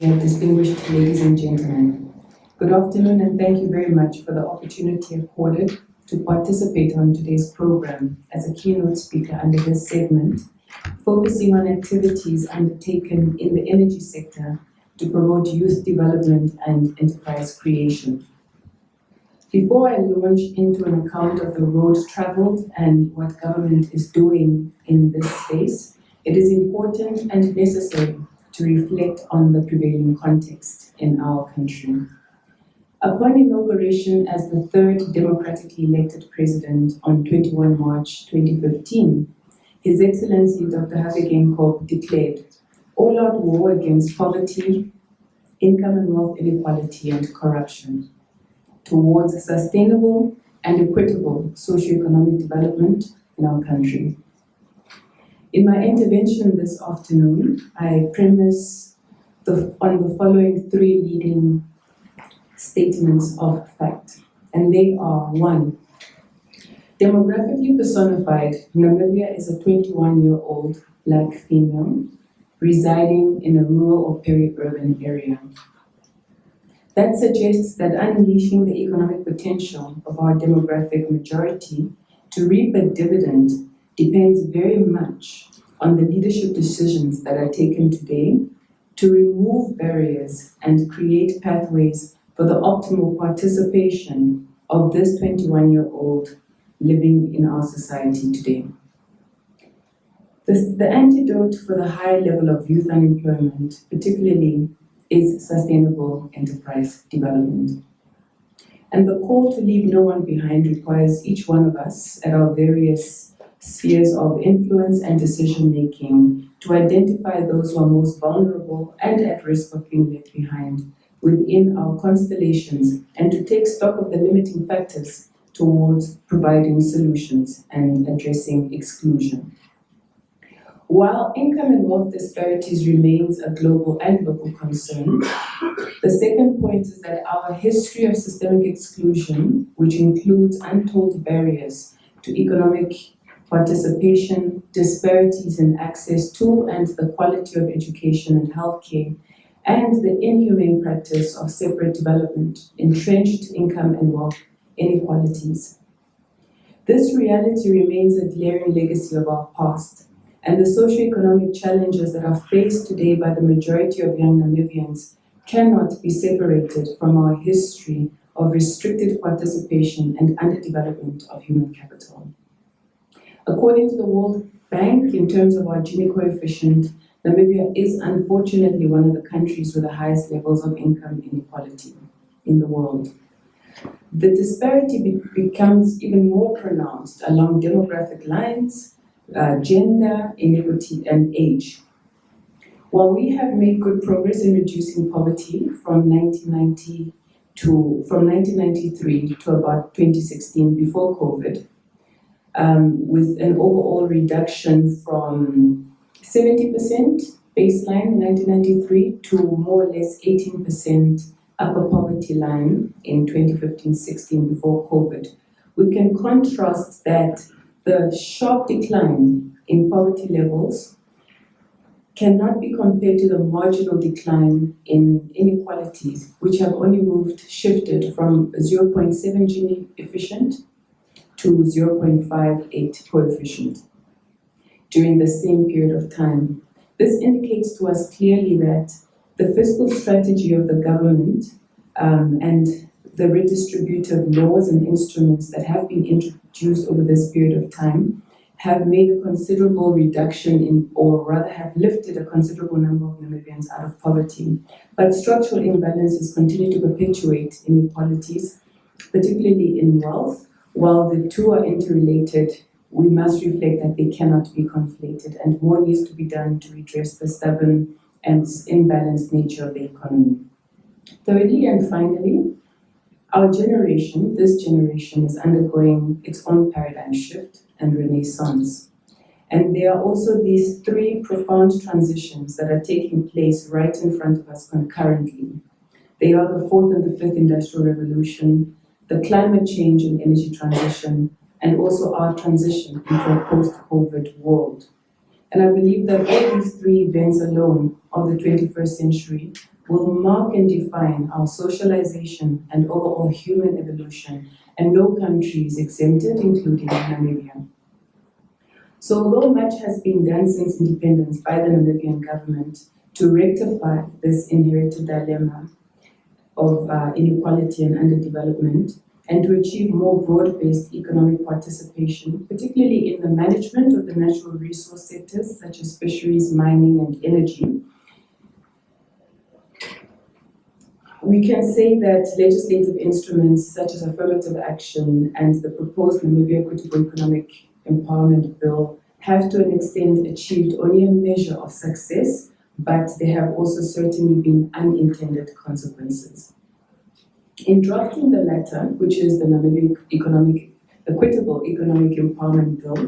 Distinguished ladies and gentlemen, good afternoon and thank you very much for the opportunity accorded to participate on today's program as a keynote speaker under this segment, focusing on activities undertaken in the energy sector to promote youth development and enterprise creation. Before I launch into an account of the road traveled and what government is doing in this space, it is important and necessary to reflect on the prevailing context in our country. Upon inauguration as the third democratically elected president on 21 March 2015, His Excellency Dr. Hage declared all-out war against poverty, income and wealth inequality and corruption, towards sustainable and equitable socio-economic development in our country. In my intervention this afternoon, I premise on the following three leading statements of fact, and they are: 1, demographically personified, Namibia is a 21-year-old Black female residing in a rural or peri-urban area. That suggests that unleashing the economic potential of our demographic majority to reap a dividend depends very much on the leadership decisions that are taken today to remove barriers and create pathways for the optimal participation of this 21-year-old living in our society today. The antidote for the high level of youth unemployment, particularly, is sustainable enterprise development. And the call to leave no one behind requires each one of us at our various spheres of influence and decision-making to identify those who are most vulnerable and at risk of being left behind within our constellations and to take stock of the limiting factors towards providing solutions and addressing exclusion. While income and wealth disparities remains a global and local concern, the second point is that our history of systemic exclusion, which includes untold barriers to economic participation, disparities in access to and the quality of education and healthcare, and the inhumane practice of separate development, entrenched income and wealth inequalities. This reality remains a glaring legacy of our past, and the socioeconomic challenges that are faced today by the majority of young Namibians cannot be separated from our history of restricted participation and underdevelopment of human capital. According to the World Bank, in terms of our Gini coefficient, Namibia is unfortunately one of the countries with the highest levels of income inequality in the world. The disparity becomes even more pronounced along demographic lines, gender, inequity, and age. While we have made good progress in reducing poverty from 1993 to about 2016 before COVID, with an overall reduction from 70% baseline in 1993 to more or less 18% upper poverty line in 2015-16 before COVID. We can contrast that the sharp decline in poverty levels cannot be compared to the marginal decline in inequalities, which have only shifted from 0.7 Gini efficient to 0.58 coefficient during the same period of time. This indicates to us clearly that the fiscal strategy of the government and the redistributive laws and instruments that have been introduced over this period of time have made a considerable reduction in, or rather have lifted a considerable number of Namibians out of poverty. But structural imbalances continue to perpetuate inequalities, particularly in wealth. While the two are interrelated, we must reflect that they cannot be conflated, and more needs to be done to redress the stubborn and imbalanced nature of the economy. Thirdly and finally, our generation, this generation, is undergoing its own paradigm shift and renaissance. And there are also these three profound transitions that are taking place right in front of us concurrently. They are the fourth and the fifth industrial revolution, the climate change and energy transition, and also our transition into a post-COVID world. And I believe that all these three events alone of the 21st century will mark and define our socialization and overall human evolution, and no country is exempted, including Namibia. So although much has been done since independence by the Namibian government to rectify this inherited dilemma of inequality and underdevelopment, and to achieve more broad-based economic participation, particularly in the management of the natural resource sectors such as fisheries, mining, and energy, we can say that legislative instruments such as affirmative action and the proposed Namibia Equitable Economic Empowerment Bill have to an extent achieved only a measure of success, but there have also certainly been unintended consequences. In drafting the latter, which is the Namibia Equitable Economic Empowerment Bill,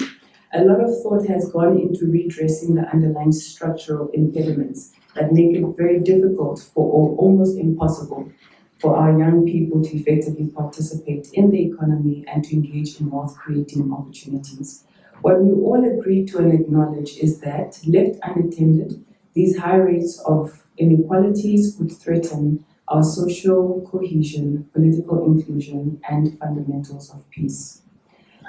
a lot of thought has gone into redressing the underlying structural impediments that make it very difficult or almost impossible for our young people to effectively participate in the economy and to engage in wealth-creating opportunities. What we all agree to and acknowledge is that, left unattended, these high rates of inequalities would threaten our social cohesion, political inclusion, and fundamentals of peace.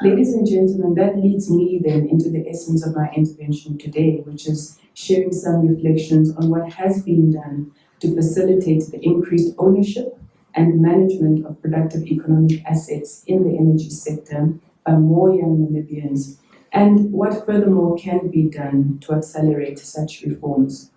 Ladies and gentlemen, that leads me then into the essence of my intervention today, which is sharing some reflections on what has been done to facilitate the increased ownership and management of productive economic assets in the energy sector by more young Namibians, and what furthermore can be done to accelerate such reforms.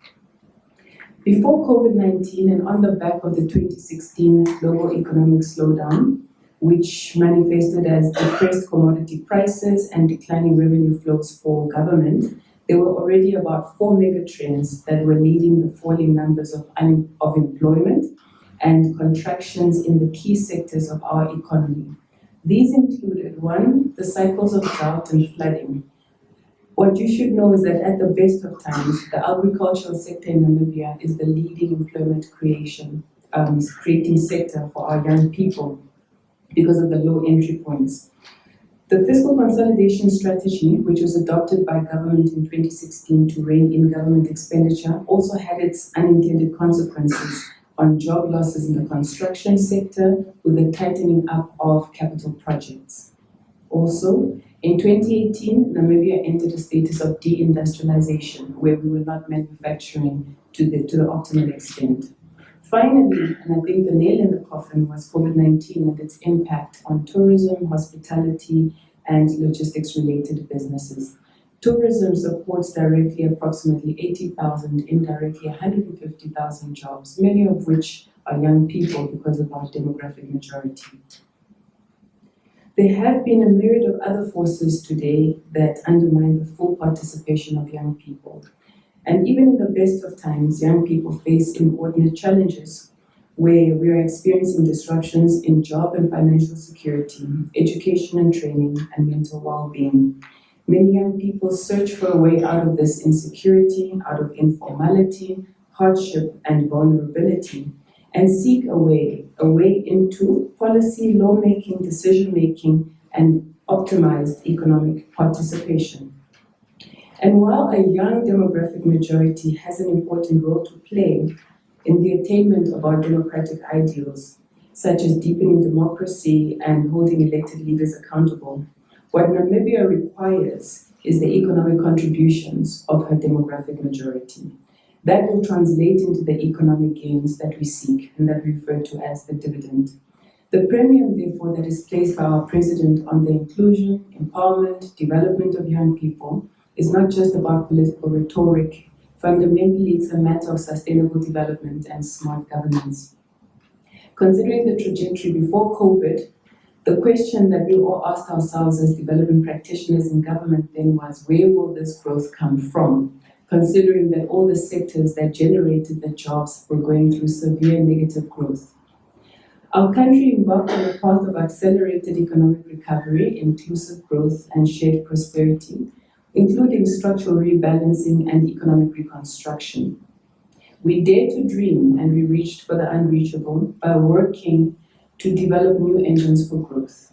Before COVID-19 and on the back of the 2016 global economic slowdown, which manifested as depressed commodity prices and declining revenue flows for government, there were already about 4 megatrends that were leading the falling numbers of employment and contractions in the key sectors of our economy. These included, 1, the cycles of drought and flooding. What you should know is that at the best of times, the agricultural sector in Namibia is the leading employment creating sector for our young people because of the low entry points. The fiscal consolidation strategy, which was adopted by government in 2016 to rein in government expenditure, also had its unintended consequences on job losses in the construction sector with the tightening up of capital projects. Also, in 2018, Namibia entered a status of deindustrialization, where we were not manufacturing to the optimal extent. Finally, and I think the nail in the coffin was COVID-19 and its impact on tourism, hospitality, and logistics-related businesses. Tourism supports directly approximately 80,000, indirectly 150,000 jobs, many of which are young people because of our demographic majority. There have been a myriad of other forces today that undermine the full participation of young people. And even in the best of times, young people face inordinate challenges where we are experiencing disruptions in job and financial security, education and training, and mental well-being. Many young people search for a way out of this insecurity, out of informality, hardship, and vulnerability, and seek a way into policy, lawmaking, decision-making, and optimized economic participation. And while a young demographic majority has an important role to play in the attainment of our democratic ideals, such as deepening democracy and holding elected leaders accountable, what Namibia requires is the economic contributions of her demographic majority. That will translate into the economic gains that we seek and that we refer to as the dividend. The premium, therefore, that is placed by our president on the inclusion, empowerment, development of young people is not just about political rhetoric. Fundamentally, it's a matter of sustainable development and smart governance. Considering the trajectory before COVID, the question that we all asked ourselves as development practitioners in government then was, where will this growth come from? Considering that all the sectors that generated the jobs were going through severe negative growth. Our country embarked on a path of accelerated economic recovery, inclusive growth, and shared prosperity, including structural rebalancing and economic reconstruction. We dared to dream and we reached for the unreachable by working to develop new engines for growth.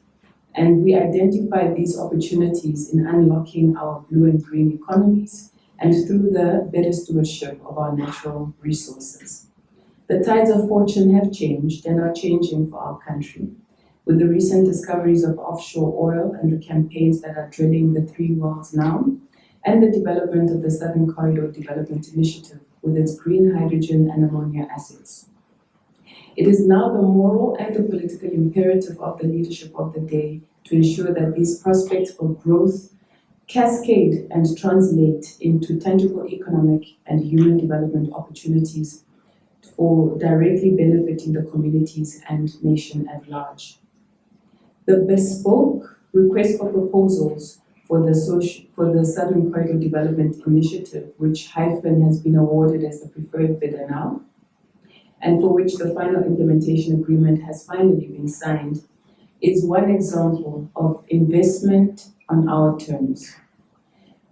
And we identified these opportunities in unlocking our blue and green economies and through the better stewardship of our natural resources. The tides of fortune have changed and are changing for our country, with the recent discoveries of offshore oil and the campaigns that are drilling the three wells now, and the development of the Southern Corridor Development Initiative with its green hydrogen and ammonia assets. It is now the moral and the political imperative of the leadership of the day to ensure that these prospects for growth cascade and translate into tangible economic and human development opportunities for directly benefiting the communities and nation at large. The bespoke request for proposals for the Southern Corridor Development Initiative, which Hyphen has been awarded as the preferred bidder now, and for which the final implementation agreement has finally been signed, is one example of investment on our terms.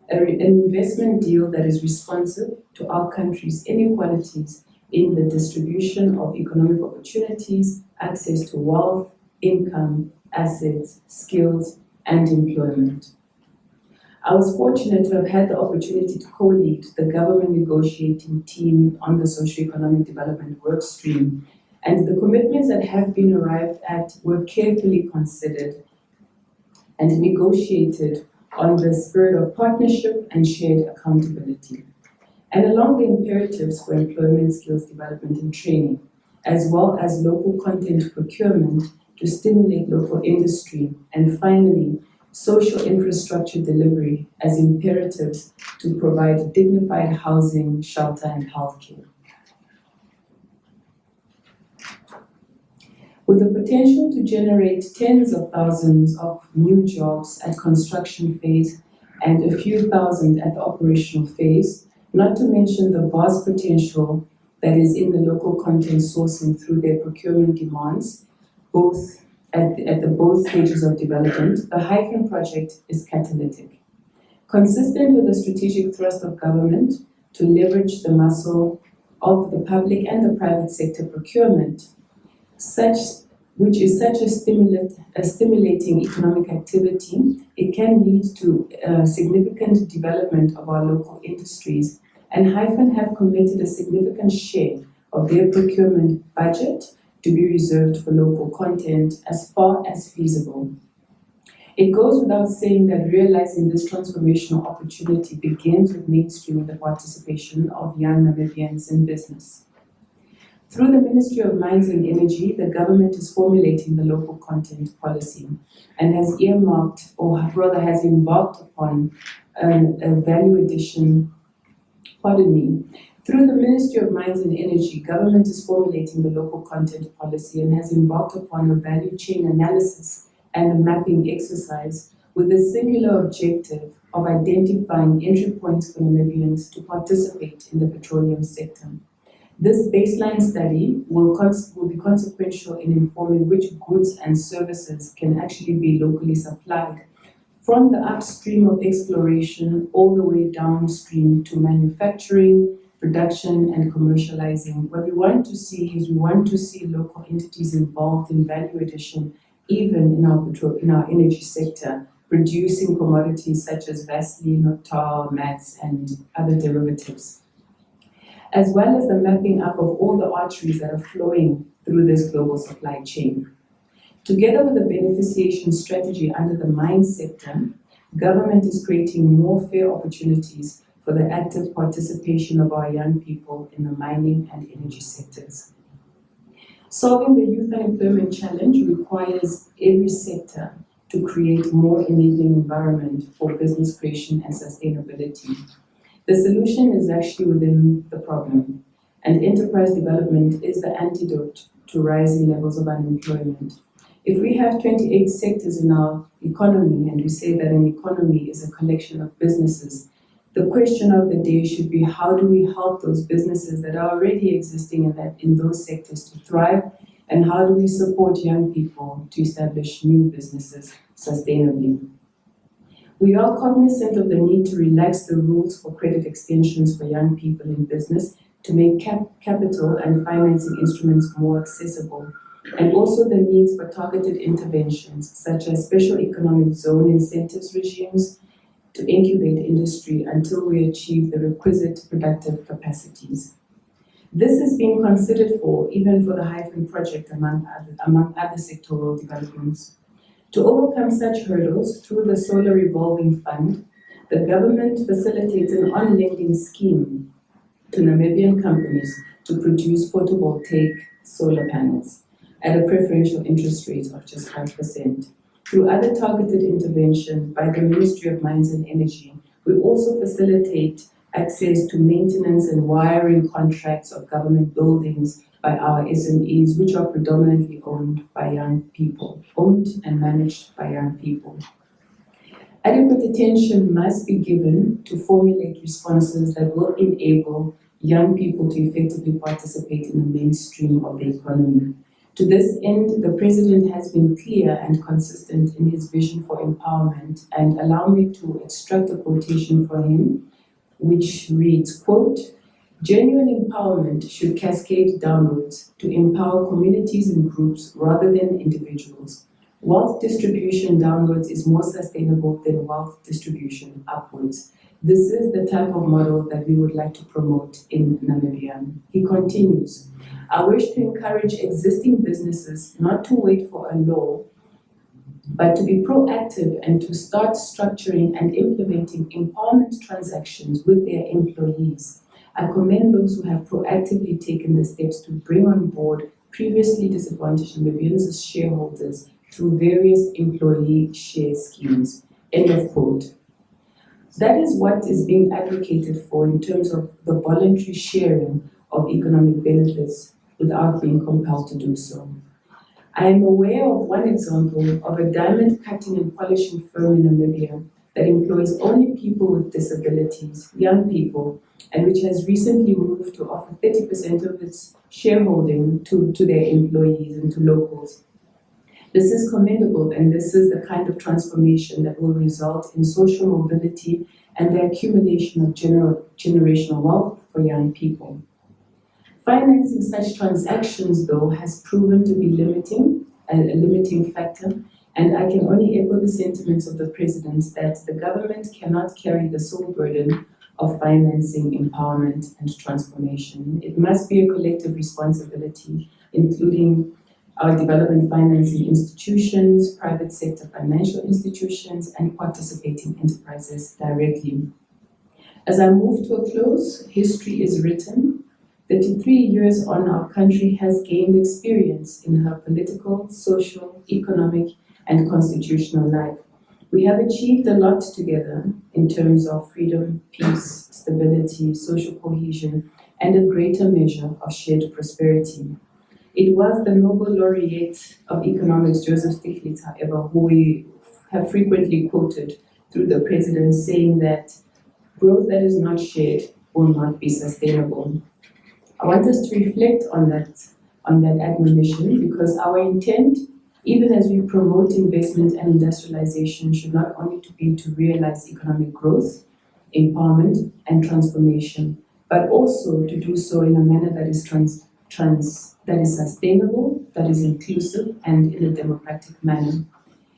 An investment deal that is responsive to our country's inequalities in the distribution of economic opportunities, access to wealth, income, assets, skills, and employment. I was fortunate to have had the opportunity to co-lead the government negotiating team on the socio-economic development work stream, and the commitments that have been arrived at were carefully considered and negotiated on the spirit of partnership and shared accountability, and along the imperatives for employment, skills development and training, as well as local content procurement to stimulate local industry, and finally, social infrastructure delivery as imperatives to provide dignified housing, shelter, and healthcare. With the potential to generate tens of thousands of new jobs at construction phase and a few thousand at the operational phase, not to mention the vast potential that is in the local content sourcing through their procurement demands, both at both stages of development, the Hyphen project is catalytic. Consistent with the strategic thrust of government to leverage the muscle of the public and the private sector procurement, which is such a stimulating economic activity, it can lead to significant development of our local industries, and Hyphen have committed a significant share of their procurement budget to be reserved for local content as far as feasible. It goes without saying that realizing this transformational opportunity begins with mainstreaming the participation of young Namibians in business. Through the Ministry of Mines and Energy, the government is formulating the local content policy and has earmarked, or rather has embarked upon, a value addition, Through the Ministry of Mines and Energy, government is formulating the local content policy and has embarked upon a value chain analysis and a mapping exercise with the singular objective of identifying entry points for Namibians to participate in the petroleum sector. This baseline study will be consequential in informing which goods and services can actually be locally supplied, from the upstream of exploration all the way downstream to manufacturing, production, and commercializing. What we want to see is local entities involved in value addition, even in our energy sector, producing commodities such as Vaseline, tar, mats, and other derivatives, as well as the mapping up of all the arteries that are flowing through this global supply chain. Together with the beneficiation strategy under the mine sector, government is creating more fair opportunities for the active participation of our young people in the mining and energy sectors. Solving the youth unemployment challenge requires every sector to create more enabling environment for business creation and sustainability. The solution is actually within the problem, and enterprise development is the antidote to rising levels of unemployment. If we have 28 sectors in our economy, and we say that an economy is a collection of businesses, the question of the day should be, how do we help those businesses that are already existing in those sectors to thrive, and how do we support young people to establish new businesses sustainably? We are cognizant of the need to relax the rules for credit extensions for young people in business to make capital and financing instruments more accessible, and also the needs for targeted interventions such as special economic zone incentives regimes to incubate industry until we achieve the requisite productive capacities. This is being considered for even for the Hyphen project among other sectoral developments. To overcome such hurdles through the Solar Revolving Fund, the government facilitates an on-lending scheme to Namibian companies to produce photovoltaic solar panels at a preferential interest rate of just 5%. Through other targeted interventions by the Ministry of Mines and Energy, we also facilitate access to maintenance and wiring contracts of government buildings by our SMEs, which are predominantly owned and managed by young people. Adequate attention must be given to formulate responses that will enable young people to effectively participate in the mainstream of the economy. To this end, the President has been clear and consistent in his vision for empowerment, and allow me to extract a quotation for him, which reads, quote, "Genuine empowerment should cascade downwards to empower communities and groups rather than individuals. Wealth distribution downwards is more sustainable than wealth distribution upwards. This is the type of model that we would like to promote in Namibia." He continues, "I wish to encourage existing businesses not to wait for a law, but to be proactive and to start structuring and implementing empowerment transactions with their employees. I commend those who have proactively taken the steps to bring on board previously disadvantaged Namibians as shareholders through various employee share schemes." End of quote. That is what is being advocated for in terms of the voluntary sharing of economic benefits without being compelled to do so. I am aware of one example of a diamond cutting and polishing firm in Namibia that employs only people with disabilities, young people, and which has recently moved to offer 30% of its shareholding to their employees and to locals. This is commendable, and this is the kind of transformation that will result in social mobility and the accumulation of generational wealth for young people. Financing such transactions, though, has proven to be a limiting factor, and I can only echo the sentiments of the President that the government cannot carry the sole burden of financing empowerment and transformation. It must be a collective responsibility, including our development financing institutions, private sector financial institutions, and participating enterprises directly. As I move to a close, history is written. 33 years on, our country has gained experience in her political, social, economic, and constitutional life. We have achieved a lot together in terms of freedom, peace, stability, social cohesion, and a greater measure of shared prosperity. It was the Nobel laureate of economics, Joseph Stiglitz, however, who we have frequently quoted through the President, saying that growth that is not shared will not be sustainable. I want us to reflect on that admonition, because our intent, even as we promote investment and industrialization, should not only be to realize economic growth, empowerment, and transformation, but also to do so in a manner that is sustainable, that is inclusive, and in a democratic manner.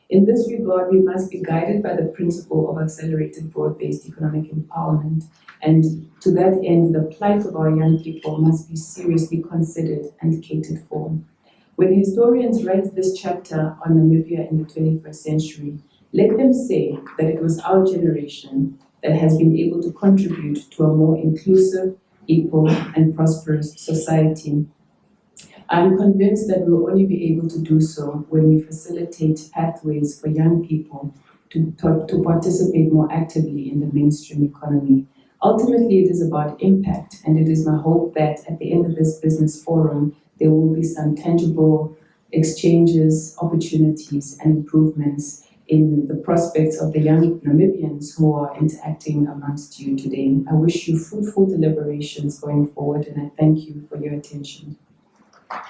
In this regard, we must be guided by the principle of accelerated broad-based economic empowerment, and to that end, the plight of our young people must be seriously considered and catered for. When historians write this chapter on Namibia in the 21st century, let them say that it was our generation that has been able to contribute to a more inclusive, equal, and prosperous society. I'm convinced that we'll only be able to do so when we facilitate pathways for young people to participate more actively in the mainstream economy. Ultimately, it is about impact, and it is my hope that at the end of this business forum, there will be some tangible exchanges, opportunities, and improvements in the prospects of the young Namibians who are interacting amongst you today. I wish you fruitful deliberations going forward, and I thank you for your attention.